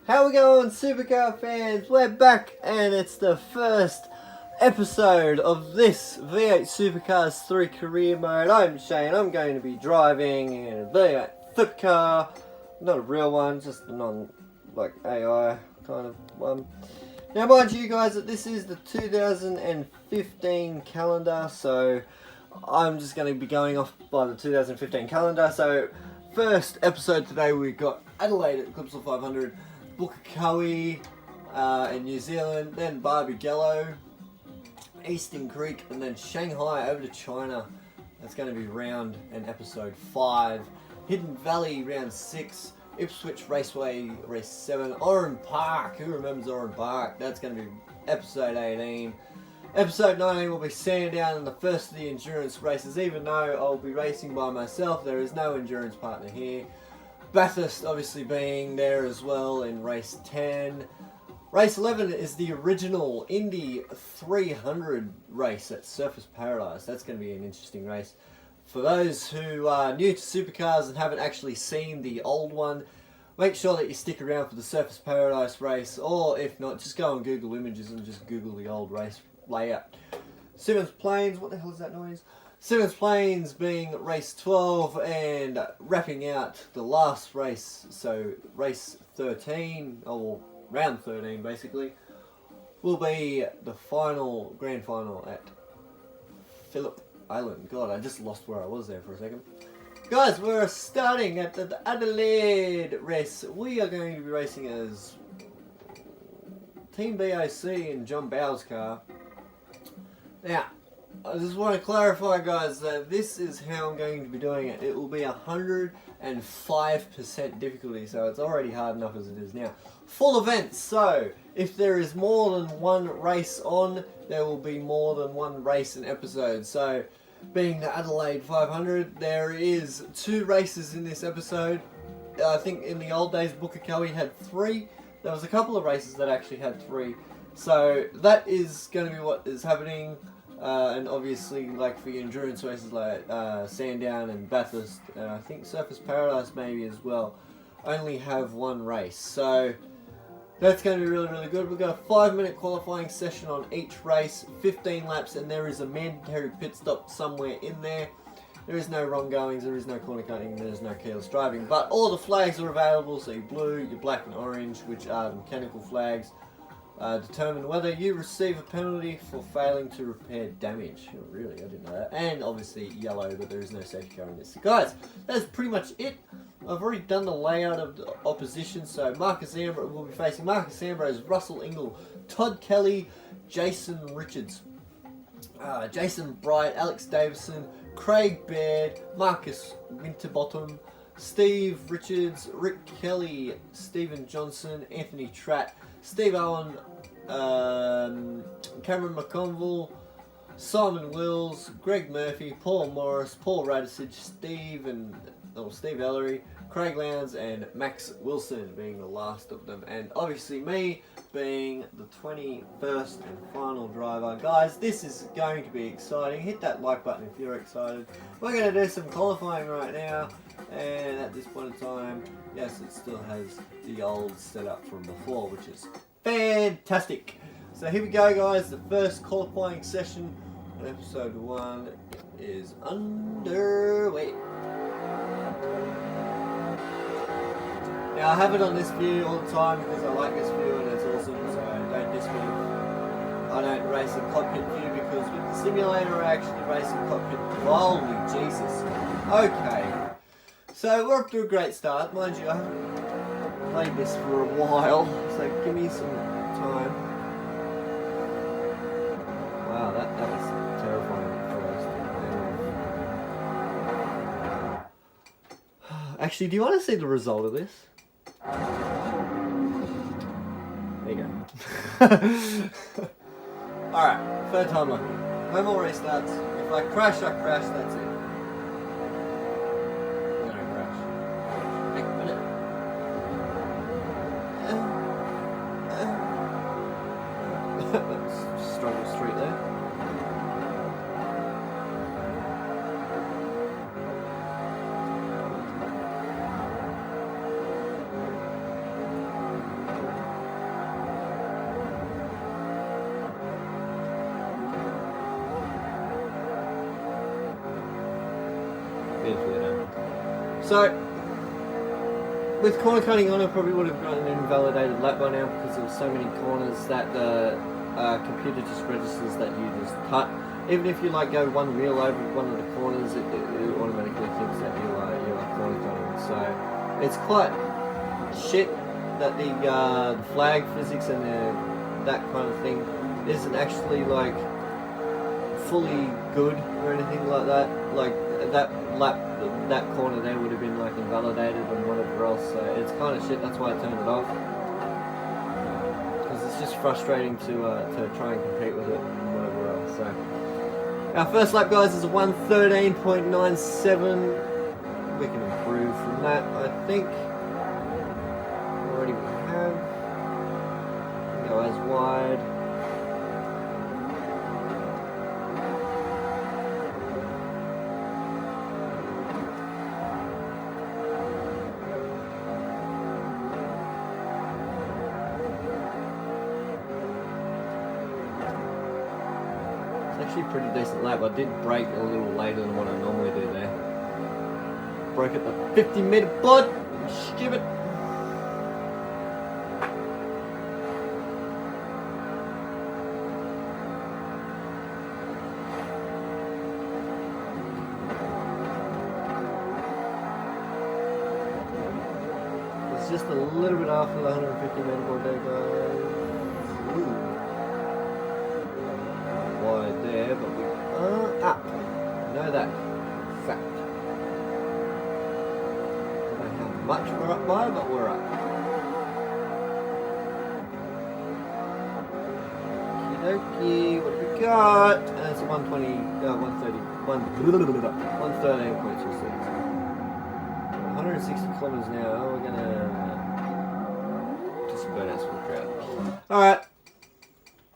How we going, Supercar fans? We're back, and it's the first episode of this V8 Supercars 3 career mode. I'm Shane. I'm going to be driving in a V8 Supercar, not a real one, just a AI kind of one. Now, mind you guys that this is the 2015 calendar, so I'm just going to be going off by the 2015 calendar. So, first episode today, we've got Adelaide at Clipsal 500, Bukakowie in New Zealand, then Barbagallo, Eastern Creek, and then Shanghai over to China. That's going to be round and episode 5. Hidden Valley round 6. Ipswich Raceway race 7. Oran Park, who remembers Oran Park? That's going to be episode 18. Episode 19 will be Sandown and the first of the endurance races. Even though I'll be racing by myself, there is no endurance partner here. Bathurst obviously being there as well in race 10. Race 11 is the original Indy 300 race at Surfers Paradise. That's going to be an interesting race. For those who are new to supercars and haven't actually seen the old one, make sure that you stick around for the Surfers Paradise race, or if not, just go on Google Images and just Google the old race layout. Simmons Plains, what the hell is that noise? Simmons Plains being race 12 and wrapping out the last race, so race 13, or round 13 basically, will be the grand final at Phillip Island. God, I just lost where I was there for a second. Guys, we're starting at the Adelaide race. We are going to be racing as Team BOC in John Bowles' car. Now, I just want to clarify, guys, that this is how I'm going to be doing it. It will be 105% difficulty, so it's already hard enough as it is now. Full events, so if there is more than one race on, there will be more than one race in episode. So, being the Adelaide 500, there is 2 races in this episode. I think in the old days, Bukakowie had 3. There was a couple of races that actually had 3. So, that is going to be what is happening. And obviously, like for your endurance races like Sandown and Bathurst, and I think Surfers Paradise maybe as well, only have 1 race. So that's going to be really, really good. We've got a 5-minute qualifying session on each race, 15 laps, and there is a mandatory pit stop somewhere in there. There is no wrong goings, there is no corner cutting, there is no careless driving, but all the flags are available. So your blue, your black and orange, which are the mechanical flags, determine whether you receive a penalty for failing to repair damage. Oh, really, I didn't know that. And obviously yellow, but there is no safety car in this. So guys, that's pretty much it. I've already done the layout of the opposition. So Marcus Ambrose will be facing Marcus Ambrose, Russell Ingle, Todd Kelly, Jason Richards, Jason Bright, Alex Davison, Craig Baird, Marcus Winterbottom, Steve Richards, Rick Kelly, Stephen Johnson, Anthony Tratt, Steve Owen, Cameron McConville, Simon Wills, Greg Murphy, Paul Morris, Paul Radisich, Steve Ellery, Craig Lowndes, and Max Wilson being the last of them. And obviously me being the 21st and final driver. Guys, this is going to be exciting. Hit that like button if you're excited. We're going to do some qualifying right now. And at this point in time, yes, it still has the old setup from before, which is fantastic. So here we go, guys. The first qualifying session on episode 1 is underway. Now I have it on this view all the time because I like this view and it's awesome, so don't diss me. I don't race in cockpit view because with the simulator I actually race in cockpit. Holy Jesus. Okay. So we're up to a great start. Mind you, I haven't played this for a while, so give me some time. Wow, that was terrifying at first. Actually, do you want to see the result of this? There you go. Alright, third time lucky. No more restarts. If I crash, I crash, that's it. Struggle street there. So, with corner cutting on, I probably would have gotten an invalidated lap by now because there were so many corners that the computer just registers that you just cut. Even if you like go one wheel over one of the corners, it automatically thinks that you are corner cutting. So it's quite shit that the flag physics and that kind of thing isn't actually like fully good or anything like that. Like that corner there would have been like invalidated and whatever else. So it's kind of shit. That's why I turned it off. Because it's just frustrating to try and compete with it and whatever else. So our first lap, guys, is a 1:13.97. We can improve from that, I think. Already we have. Go as wide. Actually a pretty decent lap. I did brake a little later than what I normally do there. Broke at the 50-meter pod. Stupid. It's just a little bit after the 150-meter pod there, guys. Ooh. Wide there, but we are up. Know that fact. Don't know how much we're up by, but we're up. Okie dokie, what have we got? And it's a 113.26. 160 kilometers an hour. We're gonna do some burnouts for the crowd. Alright,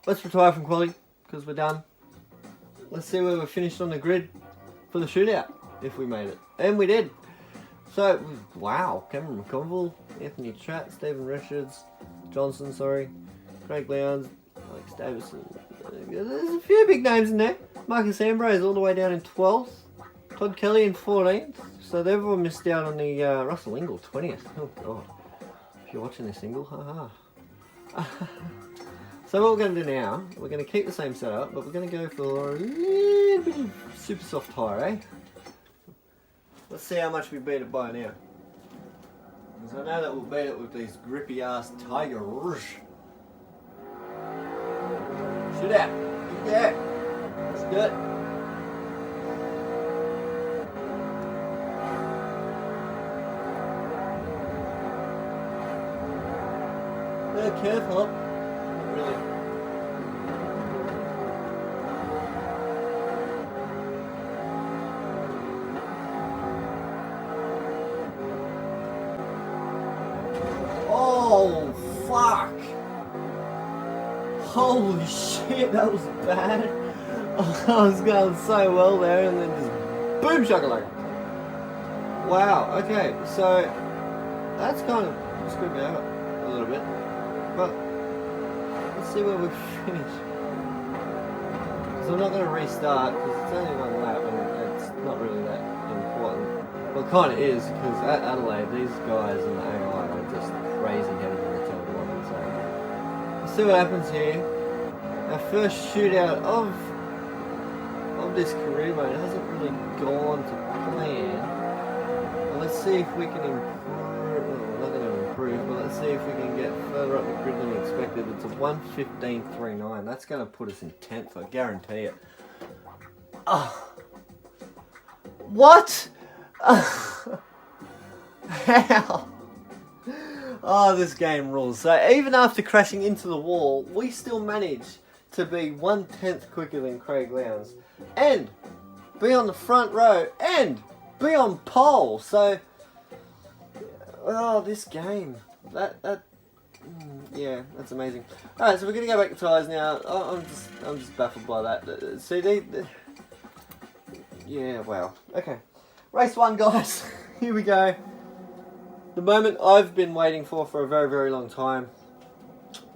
let's retire from quality because we're done. Let's see where we're finished on the grid for the shootout, if we made it. And we did. So, wow. Cameron McConville, Anthony Tratt, Stephen Richards, Johnson, Craig Lowndes, Alex Davison. There's a few big names in there. Marcus Ambrose all the way down in 12th. Todd Kelly in 14th. So everyone missed out on the Russell Ingall 20th. Oh, God. If you're watching this, Ingall, haha. So what we're going to do now, we're going to keep the same setup, but we're going to go for a little bit of super soft tyre, eh? Let's see how much we beat it by now. Because I know that we'll beat it with these grippy ass Tigers. Shoot out. Yeah. Let's do it. Careful. Really. Oh, fuck. Holy shit, that was bad. Oh, I was going so well there and then just boom shakalaka. Wow, okay, so that's kind of screwed me over a little bit. But let's see where we finish. Because I'm not going to restart because it's only one lap and it's not really that important. Well, it kind of is because at Adelaide, these guys in the AI are just crazy headed in the tail one. So let's see what happens here. Our first shootout of this career mode hasn't really gone to plan. Well, let's see if we can improve. But let's see if we can get further up the grid than we expected. It's a 1:15.39. That's going to put us in 10th, I guarantee it. Oh. What? How? Oh, this game rules. So even after crashing into the wall, we still managed to be 1/10 quicker than Craig Lowndes and be on the front row and be on pole. So oh, this game. Yeah, that's amazing. Alright, so we're going to go back to tyres now. Oh, I'm just baffled by that. See, yeah, wow. Okay. Race 1, guys. Here we go. The moment I've been waiting for a very, very long time.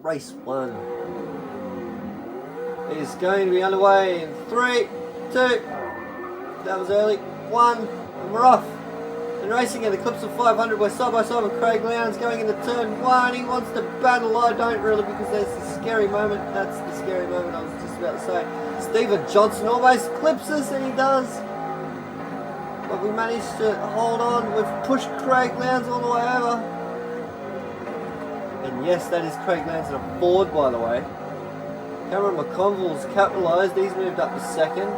Race 1 is going to be underway in 3, 2, that was early, 1, and we're off. And racing in the Clipsal 500, we're side by side with Craig Lowndes going into turn 1. He wants to battle. I don't really, because there's the scary moment. That's the scary moment I was just about to say. Stephen Johnson almost clips us, and he does. But we managed to hold on. We've pushed Craig Lowndes all the way over. And yes, that is Craig Lowndes in a Ford, by the way. Cameron McConville's capitalised. He's moved up to second.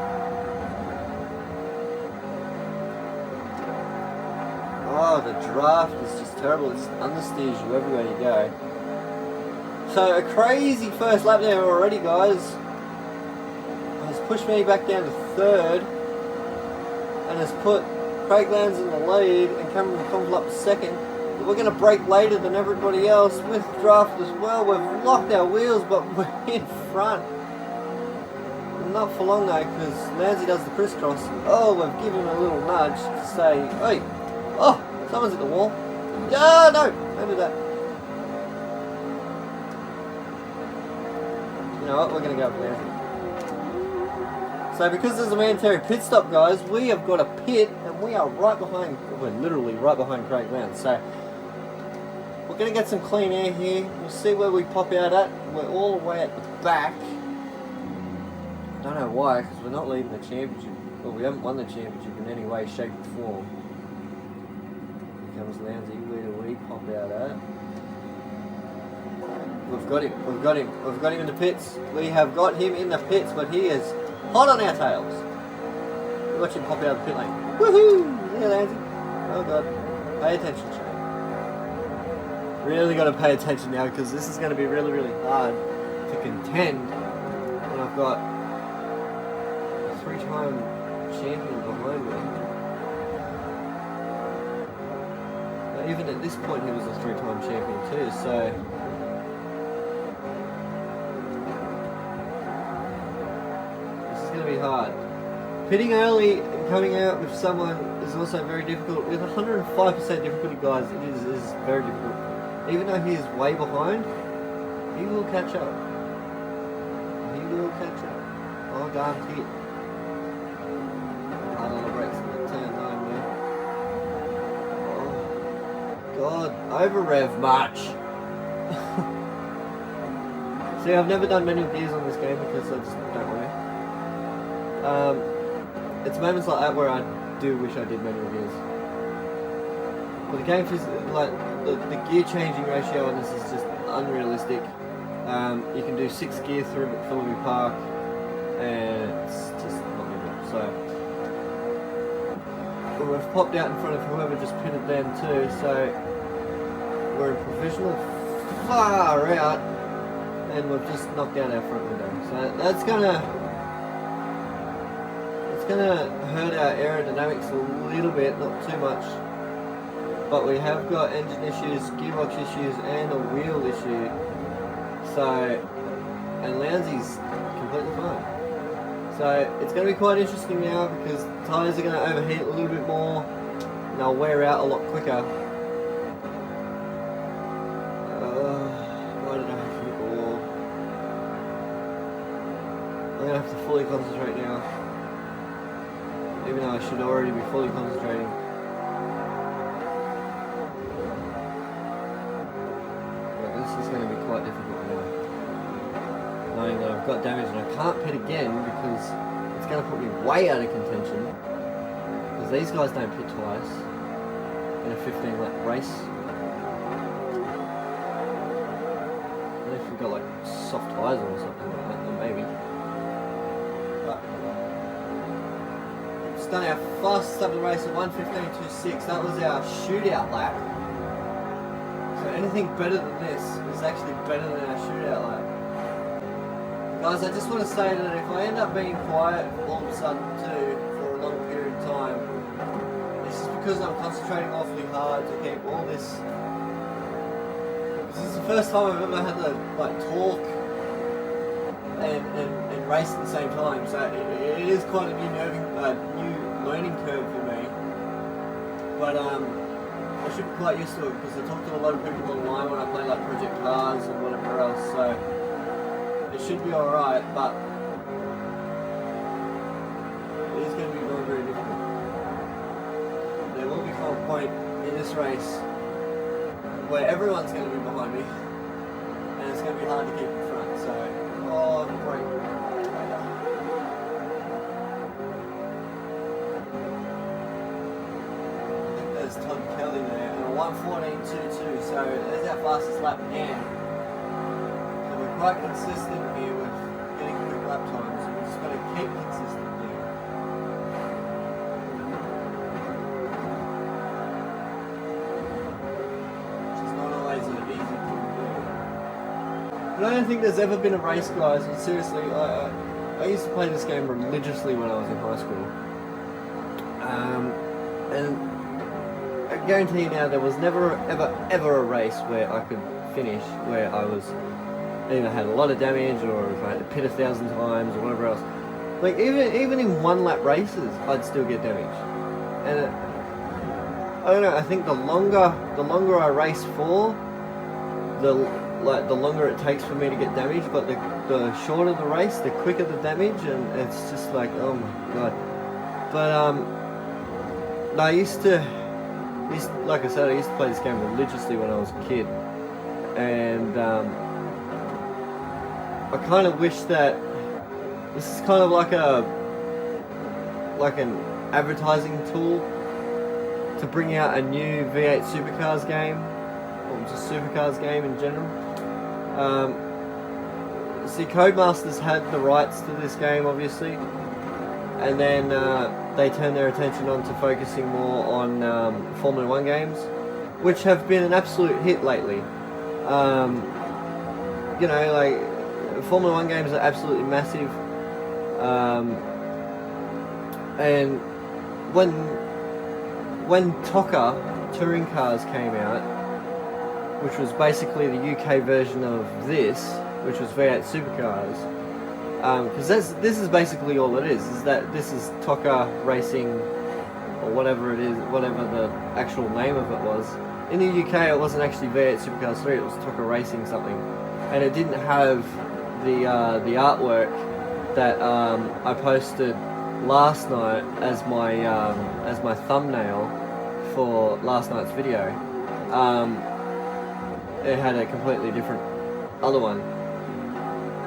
Oh, the draft is just terrible. It's understeers you everywhere you go. So a crazy first lap there already, guys. Has pushed me back down to third. And has put Craig Lowndes in the lead and Cameron McConville up to second. But we're going to break later than everybody else with draft as well. We've locked our wheels, but we're in front. Not for long though, because Nancy does the crisscross. Oh, we've given him a little nudge to say, hey, oh, someone's at the wall. Yeah, no, don't do that. You know what, we're going to go for Nancy. So because there's a mandatory pit stop, guys, we have got a pit, and we are right behind, we're literally right behind Craig Lowndes. So we're going to get some clean air here. We'll see where we pop out at. We're all the way at the back. I don't know why, because we're not leading the championship. Well, we haven't won the championship in any way, shape or form. Here comes Lowndes. Where do we pop out at? We've got him. We've got him. We've got him in the pits. We have got him in the pits, but he is hot on our tails. Watch him pop out of the pit lane. Woohoo! There, Lowndes. Oh god. Pay attention, Shane. Really got to pay attention now, because this is going to be really, really hard to contend when I've got a 3-time champion behind me. Now, even at this point, he was a 3-time champion too, so this is going to be hard. Pitting early and coming out with someone is also very difficult. With 105% difficulty, guys, it is very difficult. Even though he is way behind, he will catch up. He will catch up. Oh, guaranteed. Hard on the brakes in the turn 9 there. Oh, God. Over rev much. See, I've never done manual gears on this game because I just don't want to. It's moments like that where I do wish I did manual gears. But the game is like the gear changing ratio on this is just unrealistic. You can do 6 gears through McPhillippi Park, and it's just not good. So we've popped out in front of whoever just pitted them too. So we're in provisional far out, and we've just knocked out our front window. So that's gonna hurt our aerodynamics a little bit, not too much. But we have got engine issues, gearbox issues, and a wheel issue. So, and Lownde's completely fine. So it's going to be quite interesting now because tyres are going to overheat a little bit more, and they'll wear out a lot quicker. Why did I have to hit the wall? I'm going to have to fully concentrate now, even though I should already be fully concentrating. This is going to be quite difficult now, knowing that I've got damage and I can't pit again because it's going to put me way out of contention, because these guys don't pit twice in a 15 lap race. Unless we've got like soft tyres or something like that, then maybe. But it's done our fastest lap of the race at 1:15.26. That was our shootout lap. So anything better than this is actually better than our shootout lap. Guys, I just want to say that if I end up being quiet all of a sudden too for a long period of time, it's just because I'm concentrating awfully hard to keep all this. This is the first time I've ever had to like talk and race at the same time. So it is quite a new learning curve for me. But I should be quite used to it because I talk to a lot of people online when I play like Project Cars and whatever else, so it should be alright, but it is going to be very, very difficult. there will become a point in this race where everyone's going to be behind me, and it's going to be hard to keep in front. So, oh, the brake. I think there's Todd Kelly there, and a 1:14.22. So there's our fastest lap again. So we're quite consistent here with getting quick lap times. So we just got to keep consistent here. I don't think there's ever been a race, guys, and seriously, I used to play this game religiously when I was in high school. And I guarantee you now, there was never, ever a race where I could finish, where I either had a lot of damage, or if I had to pit 1,000 times, or whatever else. Like, even in one-lap races, I'd still get damage. And I don't know, I think the longer I race for, the longer it takes for me to get damage, but the shorter the race, the quicker the damage, and it's just like, oh my god. But I used to, like I said, I used to play this game religiously when I was a kid, and I kind of wish that this is kind of like an advertising tool to bring out a new V8 Supercars game, or just Supercars game in general. See, Codemasters had the rights to this game, obviously, and then they turned their attention on to focusing more on Formula 1 games, which have been an absolute hit lately. You know, like, Formula 1 games are absolutely massive, and when TOCA touring cars came out, which was basically the UK version of this, which was V8 Supercars, because this is basically all it is that this is TOCA Racing, or whatever it is, whatever the actual name of it was. In the UK, it wasn't actually V8 Supercars 3, it was TOCA Racing something, and it didn't have the artwork that I posted last night as my thumbnail for last night's video. It had a completely different other one,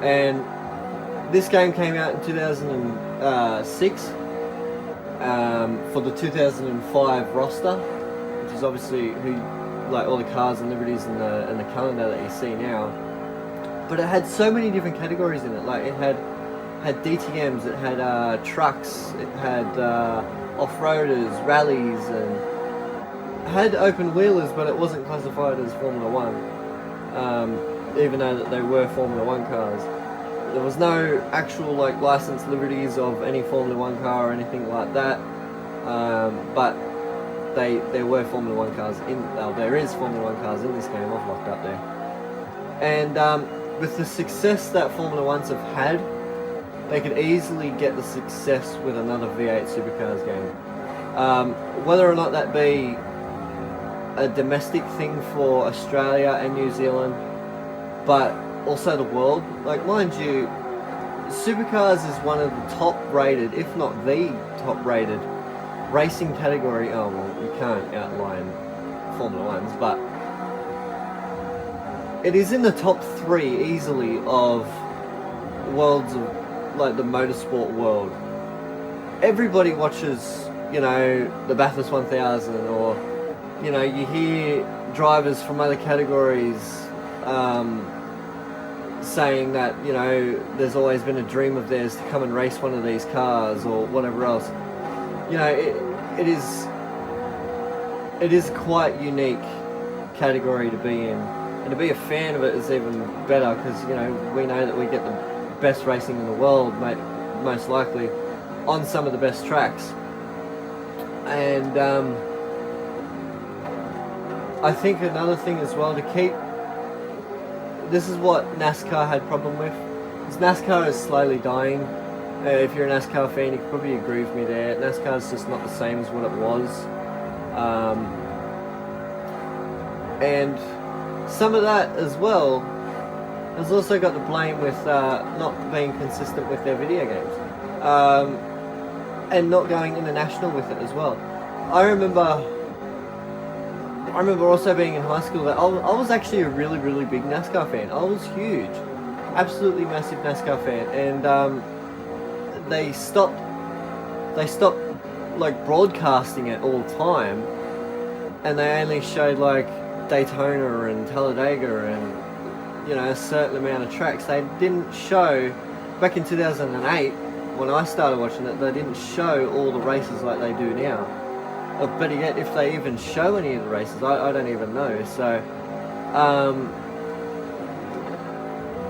and this game came out in 2006 for the 2005 roster, which is obviously like all the cars and liberties in the calendar that you see now. But it had so many different categories in it. Like, it had DTMs, it had trucks, it had off-roaders, rallies, and had open wheelers, but it wasn't classified as Formula 1, even though that they were Formula 1 cars. There was no actual like licensed liberties of any Formula 1 car or anything like that, but there were Formula 1 cars there is Formula 1 cars in this game. I've locked up there. And with the success that Formula 1s have had, they could easily get the success with another V8 Supercars game. Whether or not that be a domestic thing for Australia and New Zealand, but also the world. Like, mind you, Supercars is one of the top rated, if not the top rated, racing category. Oh well, you can't outline Formula 1s, but it is in the top 3 easily of worlds of, like, the motorsport world. Everybody watches, you know, the Bathurst 1000, or, you know, you hear drivers from other categories saying that, you know, there's always been a dream of theirs to come and race one of these cars, or whatever else. You know, it is quite unique category to be in, and to be a fan of it is even better, because, you know, we know that we get the best racing in the world, most likely, on some of the best tracks. And I think another thing as well to keep, this is what NASCAR had problem with, is NASCAR is slowly dying. If you're a NASCAR fan, you can probably agree with me there. NASCAR is just not the same as what it was. And some of that as well has also got to blame with not being consistent with their video games, and not going international with it as well. I remember also being in high school that I was actually a really, really big NASCAR fan. I was huge, absolutely massive NASCAR fan, and they stopped like broadcasting it all the time, and they only showed like Daytona and Talladega and a certain amount of tracks. They didn't show back in 2008 when I started watching it. They didn't show all the races like they do now. But yet, if they even show any of the races, I don't even know. So,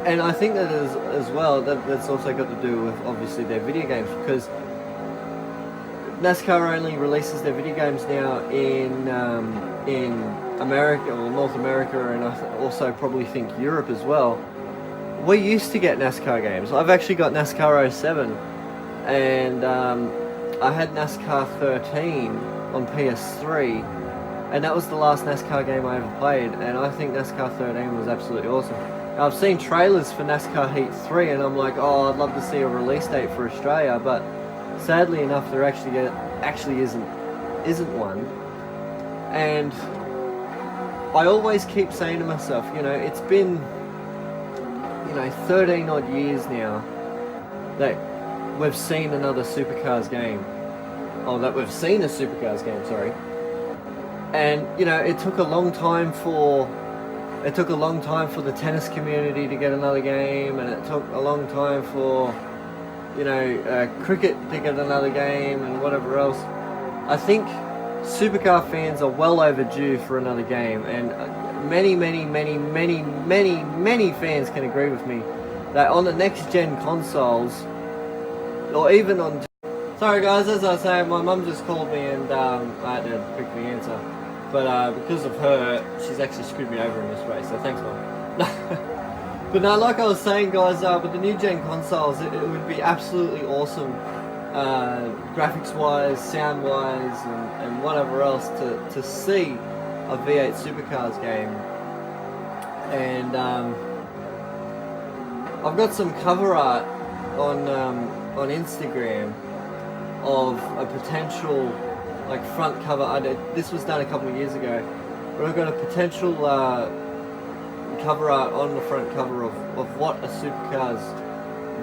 and I think that as well, that's also got to do with obviously their video games, because NASCAR only releases their video games now in America or North America, and I also probably think Europe as well. We used to get NASCAR games. I've actually got NASCAR 07, and I had NASCAR 13 on PS3, and that was the last NASCAR game I ever played, and I think NASCAR 13 was absolutely awesome. Now, I've seen trailers for NASCAR Heat 3, and I'm like, oh, I'd love to see a release date for Australia, but sadly enough, there actually isn't one. And I always keep saying to myself, it's been 13 odd years now that we've seen another Supercars game. Oh, that we've seen a Supercars game, sorry. And it took a long time for the tennis community to get another game, and it took a long time for cricket to get another game and whatever else. I think Supercar fans are well overdue for another game, and many fans can agree with me that on the next gen consoles, or even on... Sorry guys, as I was saying, my mum just called me and I had to quickly answer. But because of her, she's actually screwed me over in this race, so thanks Mum. But no, like I was saying guys, with the new gen consoles, it would be absolutely awesome, graphics wise, sound wise, and whatever else, to see a V8 Supercars game. And I've got some cover art on Instagram of a potential front cover. This was done a couple of years ago, but I've got a potential cover art on the front cover of what a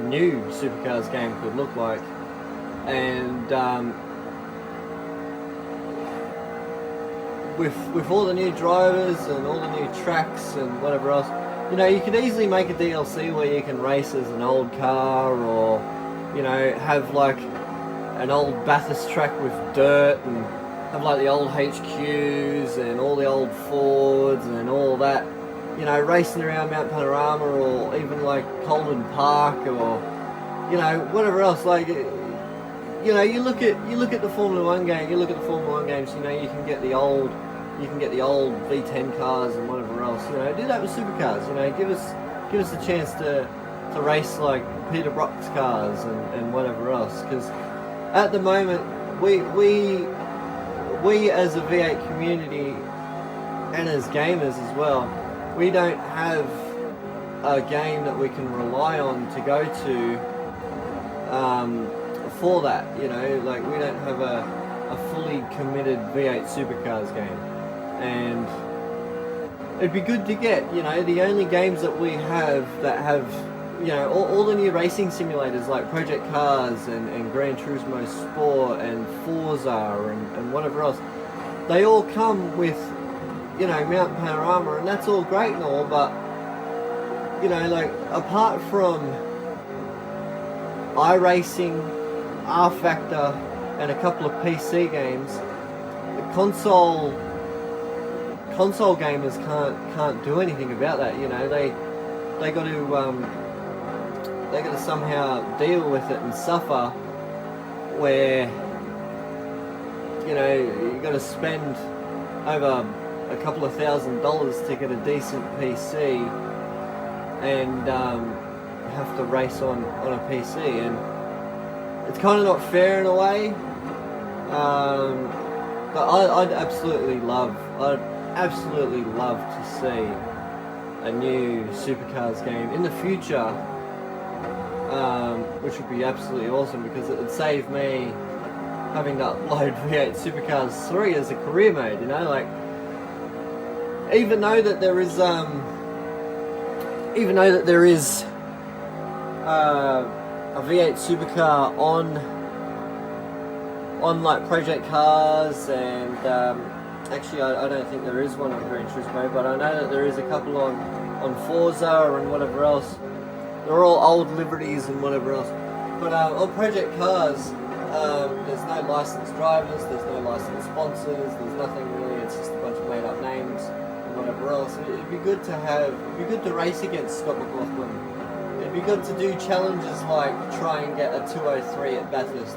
new Supercars game could look like. And with all the new drivers and all the new tracks and whatever else, you could easily make a DLC where you can race as an old car, or have an old Bathurst track with dirt, and have the old HQs and all the old Fords and all that, racing around Mount Panorama, or even Colden Park, or whatever else. You look at the Formula 1 game, you look at the Formula 1 games, you can get the old V10 cars and whatever else. Do that with Supercars. Give us a chance to race like Peter Brock's cars and whatever else. Because at the moment, we as a V8 community and as gamers as well, we don't have a game that we can rely on to go to for that. We don't have a fully committed V8 Supercars game. And it'd be good to get, the only games that we have that have, all the new racing simulators like Project Cars and Gran Turismo Sport and Forza and whatever else. They all come with, Mount Panorama, and that's all great and all, but, apart from iRacing, R-Factor, and a couple of PC games, the console gamers can't do anything about that. They got to somehow deal with it and suffer, where you got to spend over a couple of $1,000s to get a decent PC, and have to race on a PC, and it's kind of not fair in a way. But I'd absolutely love to see a new Supercars game in the future, which would be absolutely awesome, because it would save me having to upload V8 Supercars 3 as a career mode, you know, like, even though that there is a V8 Supercar on like Project Cars, and actually I don't think there is one on Gran Turismo, but I know that there is a couple on Forza and whatever else. They're all old Liberties and whatever else. But on Project Cars, there's no licensed drivers, there's no licensed sponsors, there's nothing really. It's just a bunch of made up names and whatever else. It'd be good to race against Scott McLaughlin. It'd be good to do challenges like try and get a 203 at Bathurst.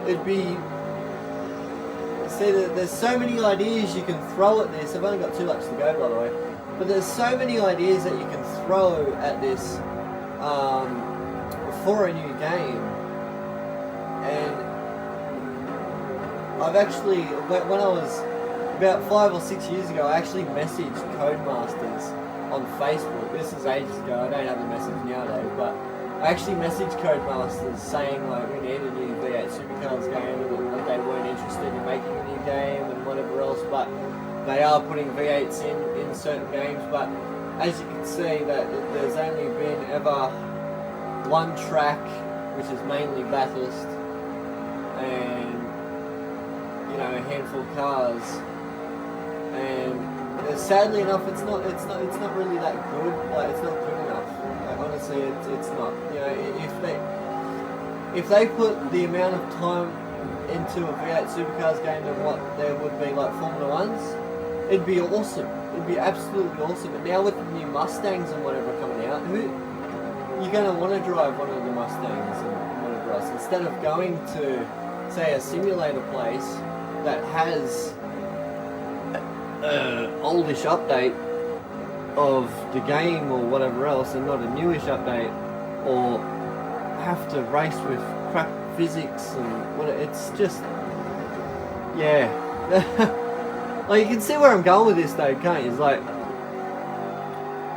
It'd be... See, there's so many ideas you can throw at this. I've only got 2 laps to go, by the way. But there's so many ideas that you can throw at this for a new game. And I've actually, when I was about 5 or 6 years ago, I actually messaged Codemasters on Facebook. This is ages ago. I don't have a message nowadays, but I actually messaged Codemasters saying like we need a new V8 Supercars game, and that they weren't interested in making a new game and whatever else, but they are putting V8s in certain games. But as you can see, that there's only been ever one track, which is mainly Bathurst, and you know, a handful of cars, and sadly enough, it's not really that good. Like, it's not good enough. Like, honestly, it's not. You know, if they put the amount of time into a V8 Supercars game than what there would be like Formula Ones, it'd be awesome. It'd be absolutely awesome. But now with the new Mustangs and whatever coming out, you're going to want to drive one of the Mustangs and whatever else, instead of going to, say, a simulator place that has oldish update of the game or whatever else, and not a newish update, or have to race with crap physics and what. It's just, yeah. Like, you can see where I'm going with this though, can't you? It's like,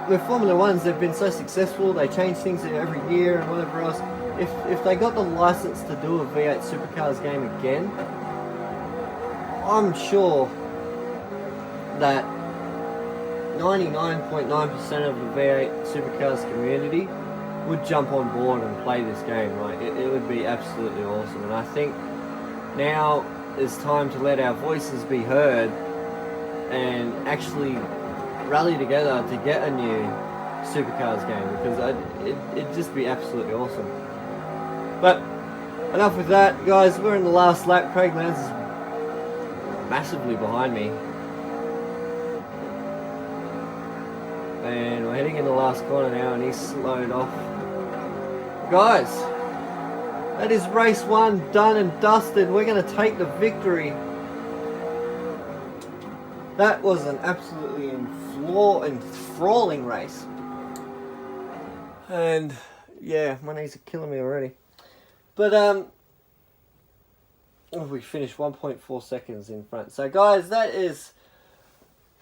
with Formula Ones, they've been so successful, they change things every year and whatever else. If they got the license to do a V8 Supercars game again, I'm sure that 99.9% of the V8 Supercars community would jump on board and play this game. Like, it would be absolutely awesome. And I think now is time to let our voices be heard and actually rally together to get a new Supercars game, because it'd just be absolutely awesome. But enough with that, guys. We're in the last lap. Craig Lowndes is massively behind me, and we're heading in the last corner now, and he's slowed off. Guys, that is race 1 done and dusted. We're going to take the victory. That was an absolutely enthralling race. And yeah, my knees are killing me already. But we finished 1.4 seconds in front. So guys, that is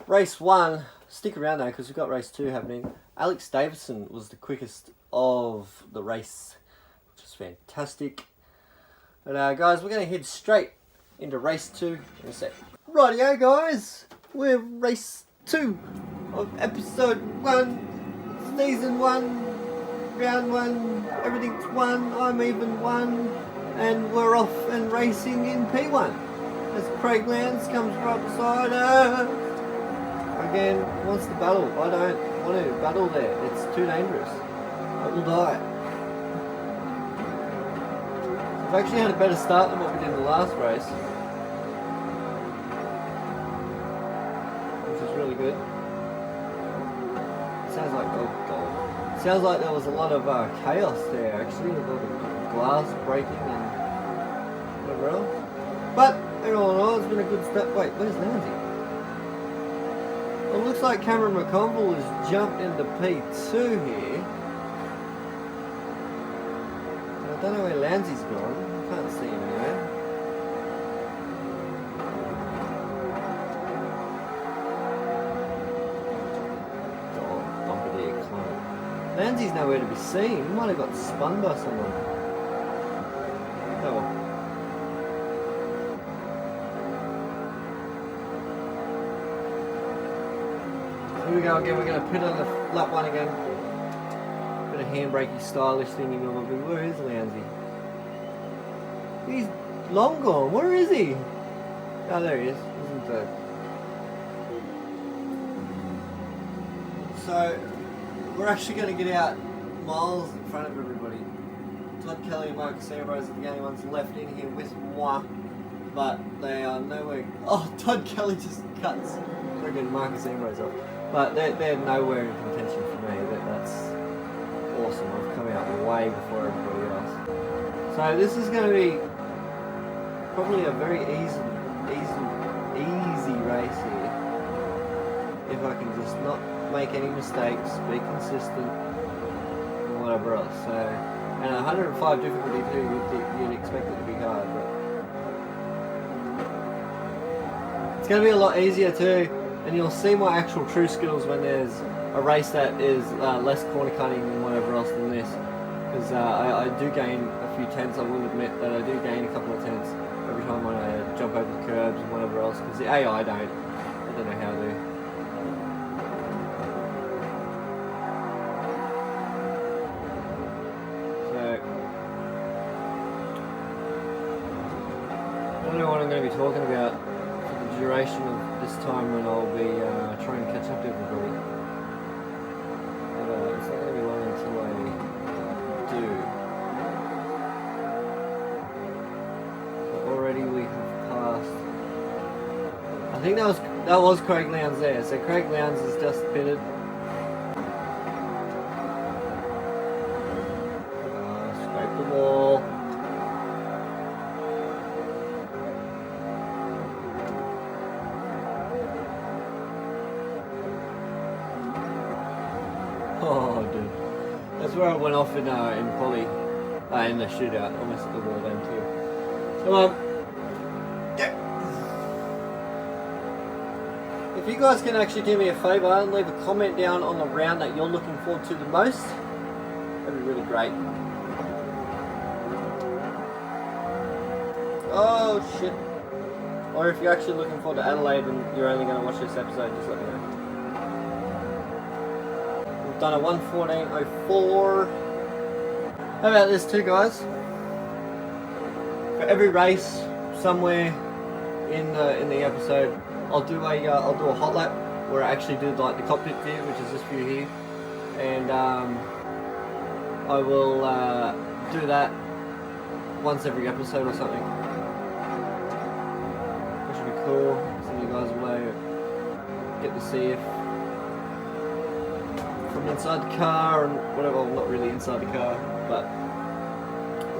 race 1. Stick around though, because we've got race 2 happening. Alex Davison was the quickest of the race, which is fantastic. But guys, we're going to head straight into race 2 in a sec. Rightio guys, we're race 2 of episode 1, season 1, round 1, everything's 1, I'm even 1, and we're off and racing in P1 as Craig Lowndes comes right beside us. Again, wants to battle. I don't want to battle there, it's too dangerous. I will die. I've actually had a better start than what we did in the last race, which is really good. Sounds like sounds like there was a lot of chaos there, actually, a lot of glass breaking and whatever else. But in all in all, it's been a good step. Wait, where's Lindsay? Well, it looks like Cameron McConville has jumped into P2 here. I don't know where Lanzy's gone. I can't see him anywhere. Lanzy's nowhere to be seen. He might have got spun by someone. Oh well. go again. We're going to pit on the lap 1 again. Bit of handbrakey stylish thingy. Where is Lowndesy? He's long gone. Where is he? Oh, there he is. He's in third. So, we're actually going to get out miles in front of everybody. Todd Kelly and Marcus Ambrose are the only ones left in here with moi. But they are nowhere. Oh, Todd Kelly just cuts friggin' Marcus Ambrose off. But they're nowhere in contention for me. That's awesome. I've come out way before everybody else. So this is going to be probably a very easy race here. If I can just not make any mistakes, be consistent, and whatever else. So, and 105 difficulty too. You'd expect it to be hard, but it's going to be a lot easier too, and you'll see my actual true skills when there's a race that is less corner cutting and whatever else than this, because I do gain a few tenths. I will admit that I do gain a couple of tenths every time when I jump over the curbs and whatever else, because the AI don't know how to. So I don't know what I'm going to be talking about duration of this time when I'll be trying to catch up to everybody. But it's not going to be long until I do. So already we have passed. I think that was Craig Lowndes there. So Craig Lowndes is just pitted. Scrape the wall. Oh, dude. That's where I went off in quali, in the shootout. Almost at the wall then too. So, yeah. If you guys can actually do me a favour and leave a comment down on the round that you're looking forward to the most, that'd be really great. Oh, shit. Or if you're actually looking forward to Adelaide and you're only going to watch this episode, just let me know. Done a 1:14.04. How about this too, guys? For every race, somewhere in the episode, I'll do a hot lap where I actually do like the cockpit view, which is this view here, and I will do that once every episode or something. That should be cool. Send you guys away, get to see if. From inside the car and whatever. Well, not really inside the car, but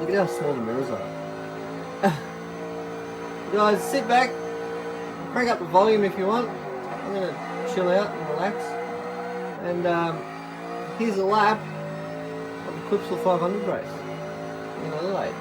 look at how small the mirrors are. You guys, sit back, crank up the volume if you want. I'm gonna chill out and relax. And here's a lap of the Clipsal 500 race in Adelaide.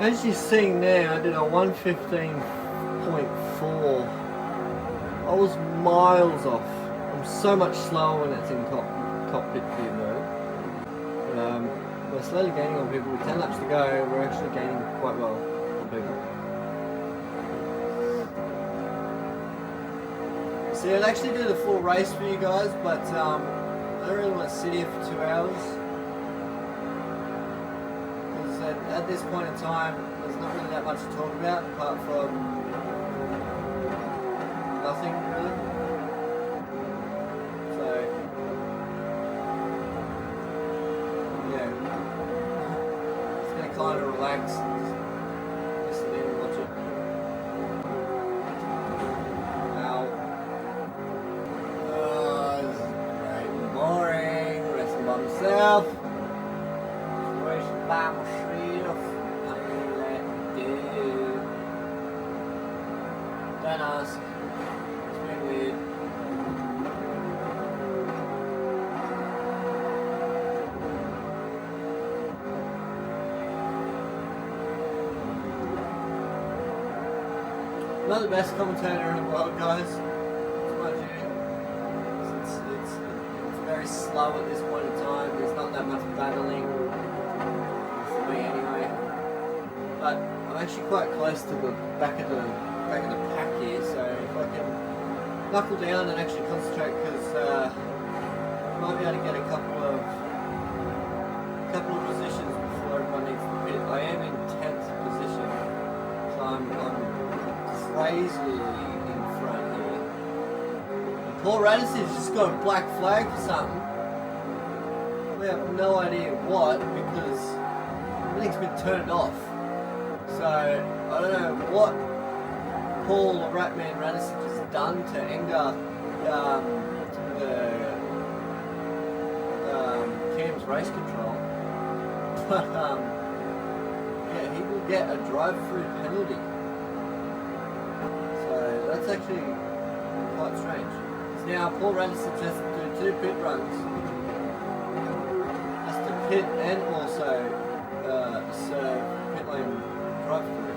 As you're seeing now, I did a 1:15.4. I was miles off. I'm so much slower when it's in cockpit view mode. But we're slowly gaining on people. With 10 laps to go, we're actually gaining quite well on people. See, I'd actually do the full race for you guys, but I don't really want to sit here for 2 hours. Because at this point in time, there's not really that much to talk about, apart from nothing really. So, yeah. Just going to kind of relax and just listen in and watch it. Myself, just racing by myself. Nothing left to do. Don't ask. It's been weird. I'm not the best commentator in the world, guys. It's my duty. It's very slow at this point in time. There's not that much battling for me anyway. But I'm actually quite close to the back of the pack here, so if I can knuckle down and actually concentrate, because I might be able to get a couple of positions before everyone needs to pit. I am in 10th position, so I'm crazily in front here. Paul Radison's just got a black flag for something. We have no idea what, because everything's been turned off. So I don't know what Paul the Ratman Radison has done to anger the team's race control. But yeah, he will get a drive-through penalty. So that's actually quite strange. Now, Paul Radison has to do 2 pit runs. Has to pit and also serve pit lane drive through.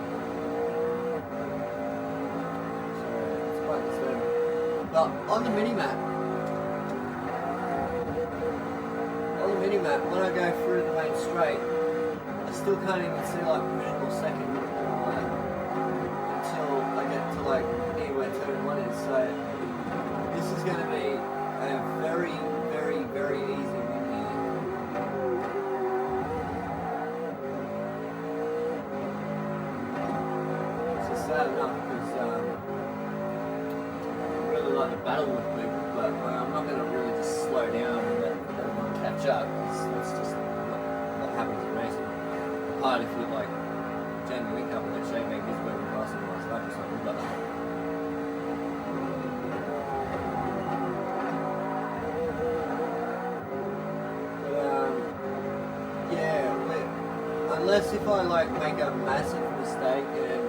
So it's quite disturbing. But on the mini-map, when I go through the main straight, I still can't even see like provisional second until I get to like near where turn 1 is. So this is going to be a very, very, very easy win here. It's just sad enough because I really like to battle with people, but I'm not going to really just slow down and let everyone catch up, because that's just what happens in racing. Apart if you're like Jamie Wickham and then Shane Magnus working past in the last lap or something, but unless if I like make a massive mistake and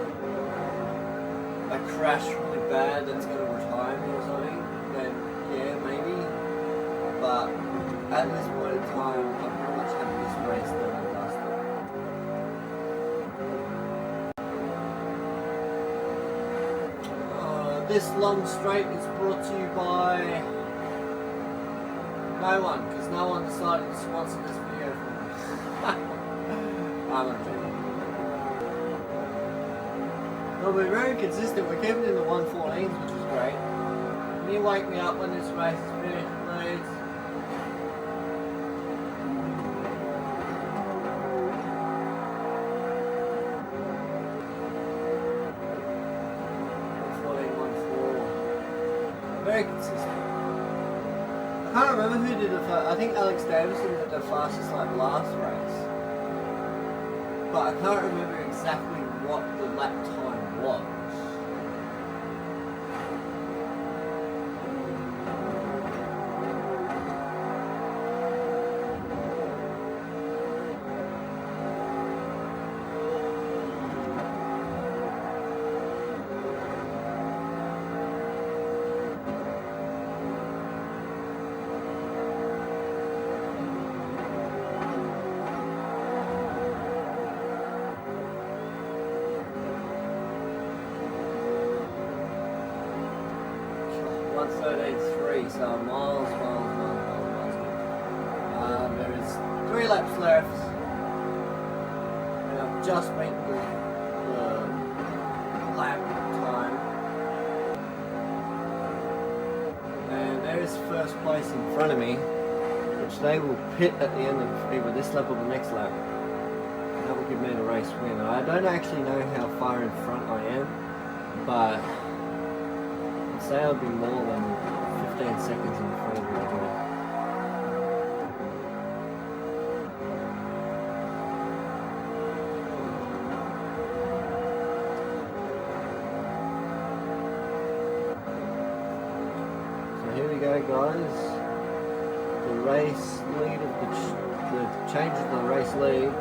I crash really bad that's going to retire me or something, then yeah, maybe. But at this point in time, I pretty much have this race done and dusted. This long straight is brought to you by no one, because no one decided to sponsor this video for me. Well, we're very consistent. We're keeping in the 114s, which is great. Can you wake me up when this race is finished, please? Very consistent. I can't remember who did the I think Alex Davison did the fastest like last race. But I can't remember exactly what the lap time was. So miles. There is 3 laps left, and I've just beaten the lap time. of me, which they will pit at the end of either this lap or the next lap. That will give me the race win. I don't actually know how far in front I am, but I'd say I'll be more than 15 seconds in front of everybody. Here we go, guys. The race lead of the change of the race lead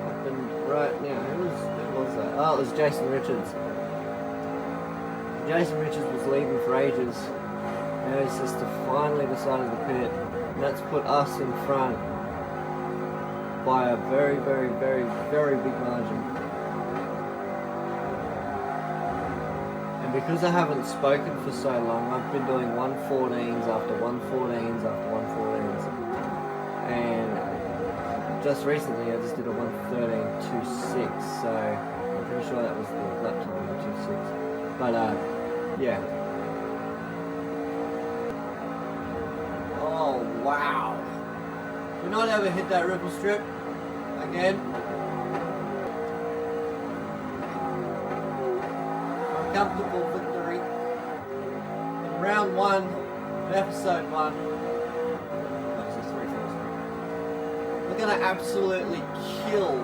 happened right now. Who was that? Oh, it was Jason Richards. Jason Richards was leading for ages. Now he's just finally decided to pit, and that's put us in front by a very, very, very, very big margin. Because I haven't spoken for so long, I've been doing 114s after 114s after 114s, and just recently I just did a 113.26, so I'm pretty sure that was the lap time, 126. But yeah. Oh wow! Do not ever hit that ripple strip again. Comfortable victory in round 1 of episode 1. We're going to absolutely kill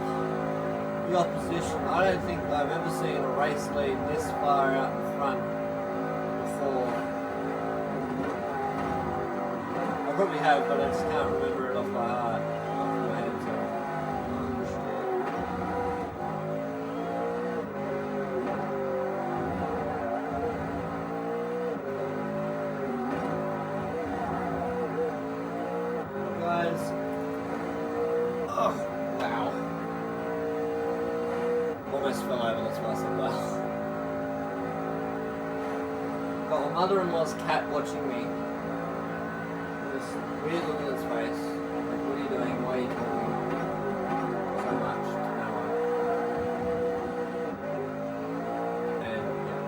the opposition. I don't think I've ever seen a race lead this far out in front before. I probably have, but I just can't remember it off by heart. Oh, wow. Almost fell over, that's why I said well. Got my mother-in-law's cat watching me. This weird look at its face. Like, what are you doing? Why are you talking so much to no one? And, yeah.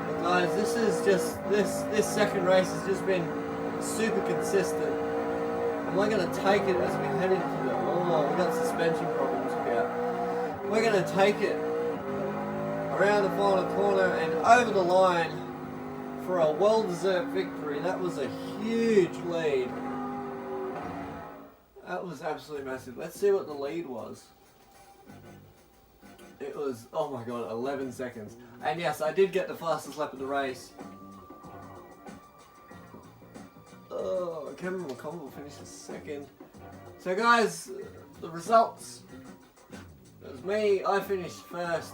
But guys, this is just, this second race has just been super consistent. And we're going to take it as we head into the, oh, we got suspension problems here. We're going to take it around the final corner and over the line for a well-deserved victory. That was a huge lead. That was absolutely massive. Let's see what the lead was. It was, oh my god, 11 seconds. And yes, I did get the fastest lap of the race. Oh, Cameron McConville finished second. So guys, the results. It was me, I finished first.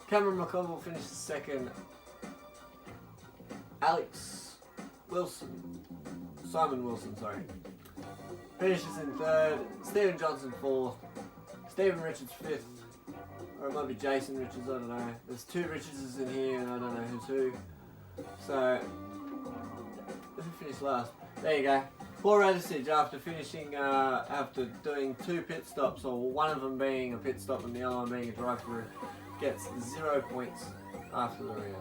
Cameron McConville finished second. Simon Wilson, sorry, finishes in third. Stephen Johnson fourth. Stephen Richards fifth. Or it might be Jason Richards, I don't know. There's 2 Richardses in here and I don't know who's who. So, who finished last? There you go. Paul Radisich, after finishing, after doing 2 pit stops, or one of them being a pit stop and the other one being a drive-through, gets 0 points after the round.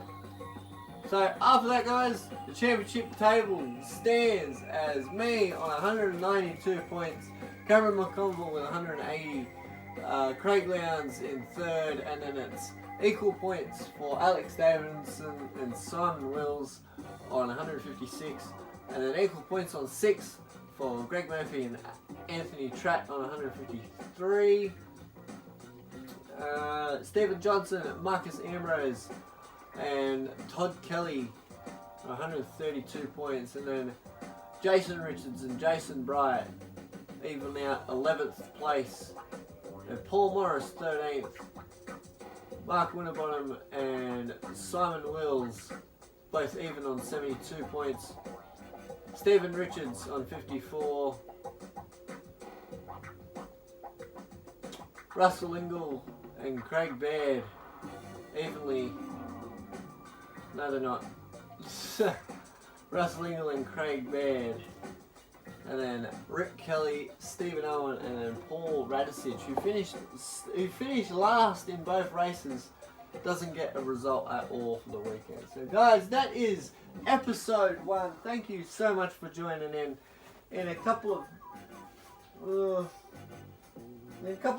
So after that, guys, the championship table stands as me on 192 points, Cameron McConville with 180, Craig Lowndes in third, and then it's equal points for Alex Davidson and Simon Wills on 156. And then equal points on 6th for Greg Murphy and Anthony Tratt on 153. Stephen Johnson, Marcus Ambrose, and Todd Kelly on 132 points. And then Jason Richards and Jason Bryant even out 11th place. And Paul Morris 13th. Mark Winterbottom and Simon Wills both even on 72 points. Stephen Richards on 54. Russell Ingall and Craig Baird evenly. No, they're not. Russell Ingall and Craig Baird. And then Rick Kelly, Stephen Owen, and then Paul Radisich, who finished last in both races. doesn't get a result at all for the weekend. So guys, that is episode 1. Thank you so much for joining in a couple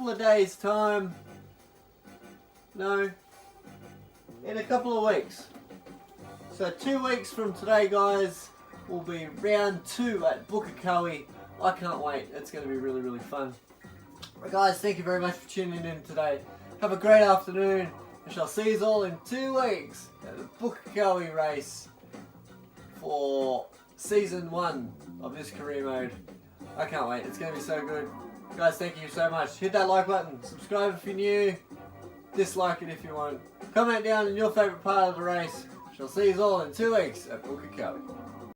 of days time. No, in a couple of weeks. So 2 weeks from today, guys, will be round 2 at Bukakowie. I can't wait. It's going to be really, really fun. But guys, thank you very much for tuning in today. Have a great afternoon. I shall see you all in 2 weeks at the Bukakowie race for season 1 of this career mode. I can't wait. It's going to be so good. Guys, thank you so much. Hit that like button. Subscribe if you're new. Dislike it if you want. Comment down in your favourite part of the race. Shall see you all in 2 weeks at Bukakowie.